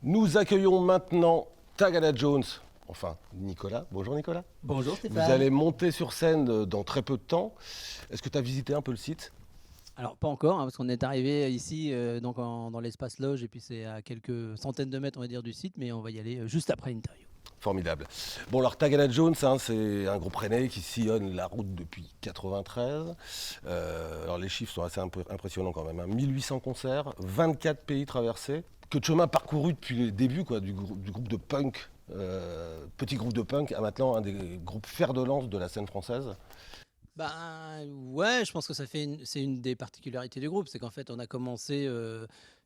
Nous accueillons maintenant Tagada Jones, enfin Nicolas. Bonjour Nicolas. Bonjour Stéphane. Vous allez monter sur scène dans très peu de temps. Est-ce que tu as visité un peu le site ? Alors pas encore, parce qu'on est arrivé ici dans l'espace loge et puis c'est à quelques centaines de mètres on va dire du site, mais on va y aller juste après l'interview. Formidable. Bon alors Tagada Jones, c'est un groupe rennais qui sillonne la route depuis 93. Alors les chiffres sont assez impressionnants quand même. 1800 concerts, 24 pays traversés. Que de chemin parcouru depuis les débuts du groupe de punk, petit groupe de punk, à maintenant un des groupes fer de lance de la scène française. Ouais, je pense que c'est une des particularités du groupe, c'est qu'en fait on a commencé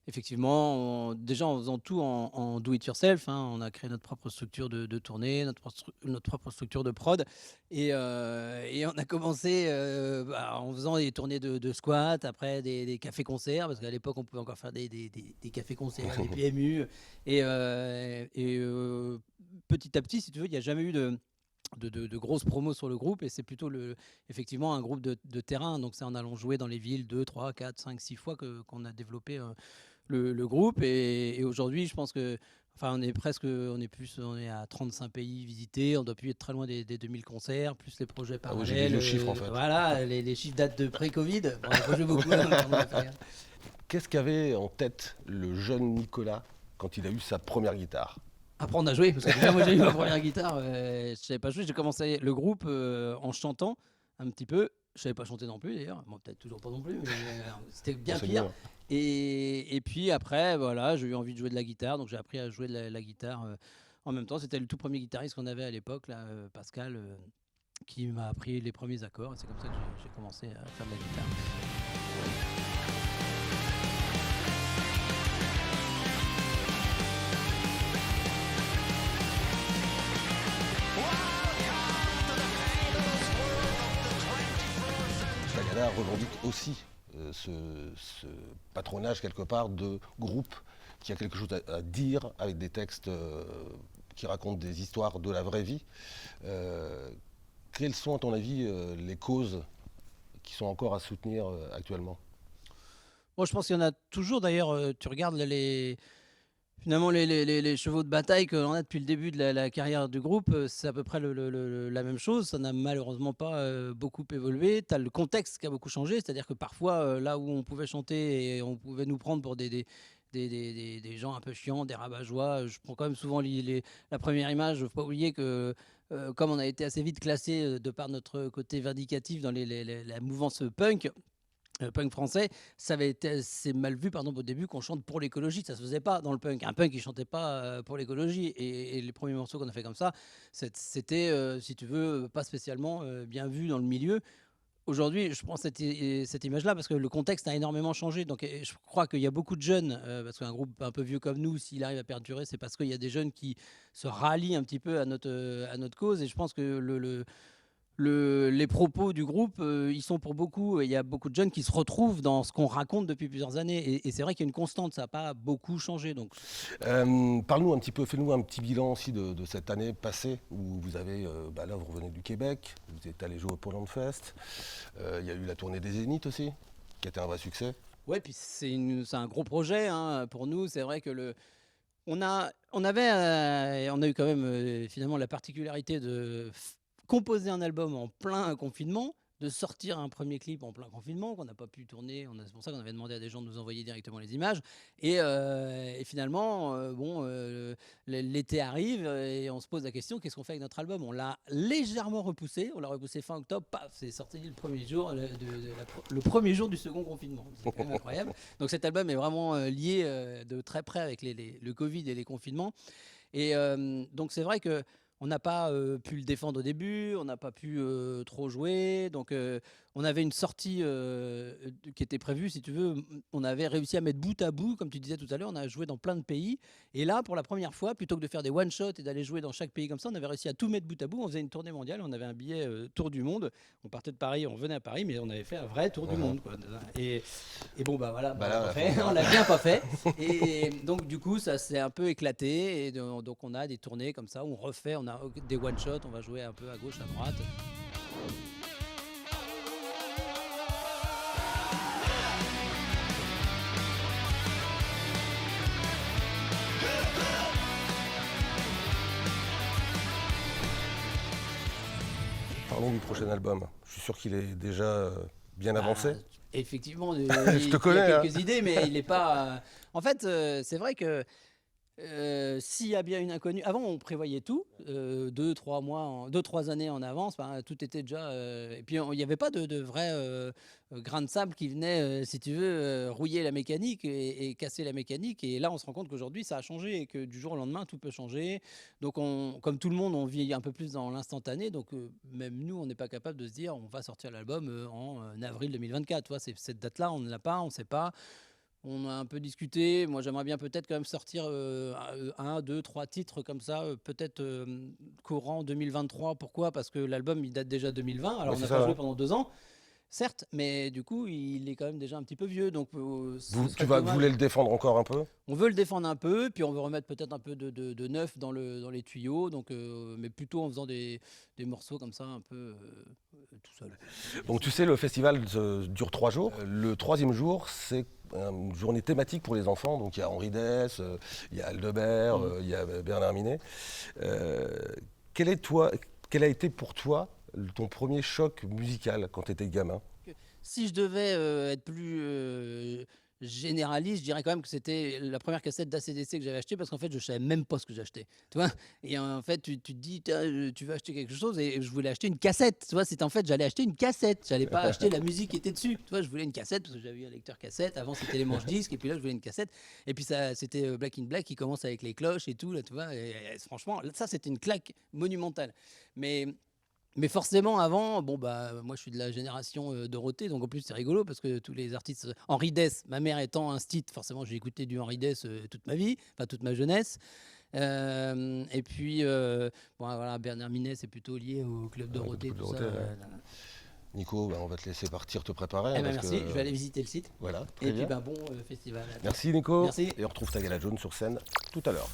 effectivement déjà en faisant tout en do it yourself, hein. On a créé notre propre structure de tournée, notre propre structure de prod et on a commencé en faisant des tournées de squat, après des cafés-concerts, parce qu'à l'époque on pouvait encore faire des cafés-concerts, des PMU et petit à petit, si tu veux, il n'y a jamais eu de grosses promos sur le groupe et c'est plutôt effectivement un groupe de terrain, donc c'est en allant jouer dans les villes 2, 3, 4, 5, 6 fois qu'on a développé le groupe et aujourd'hui je pense que on est à 35 pays visités, on doit plus être très loin des 2000 concerts, plus les projets parallèles. J'ai vu le chiffre en fait. Voilà, les chiffres datent de pré-Covid, on a joué beaucoup. Qu'est-ce qu'avait en tête le jeune Nicolas quand il a eu sa première guitare ? Apprendre à jouer, parce que déjà moi j'ai eu ma première guitare, je savais pas jouer, j'ai commencé le groupe en chantant un petit peu, je savais pas chanter non plus d'ailleurs, bon, peut-être toujours pas non plus, mais c'était bien pire. Et puis après voilà, j'ai eu envie de jouer de la guitare, donc j'ai appris à jouer de la guitare en même temps. C'était le tout premier guitariste qu'on avait à l'époque, là, Pascal, qui m'a appris les premiers accords, et c'est comme ça que j'ai commencé à faire de la guitare. Tagada revendique aussi ce patronage quelque part de groupe qui a quelque chose à dire avec des textes qui racontent des histoires de la vraie vie. Quelles sont à ton avis les causes qui sont encore à soutenir actuellement ? Bon, je pense qu'il y en a toujours d'ailleurs, tu regardes finalement, les chevaux de bataille que l'on a depuis le début de la carrière du groupe, c'est à peu près la même chose. Ça n'a malheureusement pas beaucoup évolué. Tu as le contexte qui a beaucoup changé, c'est-à-dire que parfois, là où on pouvait chanter et on pouvait nous prendre pour des gens un peu chiants, des rabat-joie, je prends quand même souvent la première image. Il ne faut pas oublier que comme on a été assez vite classé de par notre côté vindicatif dans la mouvance punk français, ça avait été assez mal vu au début qu'on chante pour l'écologie, ça se faisait pas dans le punk. Un punk il chantait pas pour l'écologie et les premiers morceaux qu'on a fait comme ça, c'était si tu veux pas spécialement bien vu dans le milieu. Aujourd'hui, je prends cette image-là parce que le contexte a énormément changé. Donc, je crois qu'il y a beaucoup de jeunes, parce qu'un groupe un peu vieux comme nous, s'il arrive à perdurer, c'est parce qu'il y a des jeunes qui se rallient un petit peu à notre cause. Et je pense que les propos du groupe, ils sont pour beaucoup. Il y a beaucoup de jeunes qui se retrouvent dans ce qu'on raconte depuis plusieurs années. Et c'est vrai qu'il y a une constante, ça n'a pas beaucoup changé. Donc. Parle-nous un petit peu, fais-nous un petit bilan aussi de cette année passée où vous avez, là vous revenez du Québec, vous êtes allé jouer au Pôle Fest, il y a eu la tournée des Zéniths aussi, qui a été un vrai succès. Ouais, puis c'est un gros projet hein, pour nous. C'est vrai que on a eu quand même finalement la particularité de composer un album en plein confinement, de sortir un premier clip en plein confinement qu'on n'a pas pu tourner. C'est pour ça qu'on avait demandé à des gens de nous envoyer directement les images. Et finalement, l'été arrive et on se pose la question, qu'est-ce qu'on fait avec notre album ? On l'a légèrement repoussé. On l'a repoussé fin octobre. Paf, c'est sorti le premier jour, le premier jour du second confinement. C'est quand même incroyable. Donc cet album est vraiment lié de très près avec le Covid et les confinements. Et donc c'est vrai que on n'a pas pu le défendre au début, on n'a pas pu trop jouer. Donc, on avait une sortie qui était prévue, si tu veux. On avait réussi à mettre bout à bout, comme tu disais tout à l'heure. On a joué dans plein de pays. Et là, pour la première fois, plutôt que de faire des one-shots et d'aller jouer dans chaque pays comme ça, on avait réussi à tout mettre bout à bout. On faisait une tournée mondiale. On avait un billet tour du monde. On partait de Paris, on venait à Paris, mais on avait fait un vrai tour du monde, quoi. Et bon, voilà, on l'a bien pas fait. Et donc, du coup, ça s'est un peu éclaté. Et donc, on a des tournées comme ça où on refait, on a des one-shots, on va jouer un peu à gauche, à droite. nom du prochain album? Je suis sûr qu'il est déjà bien avancé. Effectivement, Je te il connais, y a hein. quelques idées, mais il n'est pas. En fait, c'est vrai que s'il y a bien une inconnue, avant on prévoyait tout, 2, 3 mois, 2, 3 années en avance, ben, tout était déjà. Et puis il n'y avait pas de vrai grain de sable qui venait, si tu veux, rouiller la mécanique et casser la mécanique. Et là, on se rend compte qu'aujourd'hui, ça a changé et que du jour au lendemain, tout peut changer. Donc, comme tout le monde, on vit un peu plus dans l'instantané. Donc, même nous, on n'est pas capable de se dire, on va sortir l'album en avril 2024. Tu vois, cette date-là, on ne l'a pas, on ne sait pas. On a un peu discuté. Moi, j'aimerais bien peut-être quand même sortir 1, 2, 3 titres comme ça, peut-être courant 2023. Pourquoi? Parce que l'album, il date déjà de 2020. Alors, Ouais, on c'est n'a ça, pas hein. joué pendant 2 ans, certes, mais du coup, il est quand même déjà un petit peu vieux. Donc, ce Tu serait vas dommage. voulez le défendre encore un peu? On veut le défendre un peu, puis on veut remettre peut-être un peu de neuf dans les tuyaux. Donc, mais plutôt en faisant des morceaux comme ça, un peu tout seul. Donc tu sais, le festival dure 3 jours. Le troisième jour, c'est une journée thématique pour les enfants. Donc il y a Henri Dess, il y a Aldebert, il y a Bernard Minet. Euh, quel a été pour toi ton premier choc musical quand tu étais gamin? Si je devais être plus généraliste, je dirais quand même que c'était la première cassette d'ACDC que j'avais achetée parce qu'en fait, je savais même pas ce que j'achetais. Tu vois? Et en fait, tu te dis, tiens, tu veux acheter quelque chose et je voulais acheter une cassette. Tu vois, c'était en fait, j'allais acheter une cassette. J'allais pas acheter la musique qui était dessus. Tu vois, je voulais une cassette parce que j'avais eu un lecteur cassette. Avant, c'était les manches disques et puis là, je voulais une cassette. Et puis ça, c'était Black in Black qui commence avec les cloches et tout là, tu vois. Et franchement, ça, c'était une claque monumentale. Mais forcément, avant, bon, bah, moi je suis de la génération Dorothée, donc en plus c'est rigolo parce que tous les artistes. Henri Dess, ma mère étant un stit, forcément j'ai écouté du Henri Dess toute ma vie, enfin toute ma jeunesse. Et puis, bon, voilà, Bernard Minet, c'est plutôt lié au Club Dorothée, Club tout ça. Dorothée, ouais. Nico, bah, on va te laisser partir te préparer, Eh hein, ben, parce merci, que je vais aller visiter le site. voilà, très Et puis, bien. ben, bon festival. Merci Nico. Merci. Et on retrouve Tagala Jones sur scène tout à l'heure.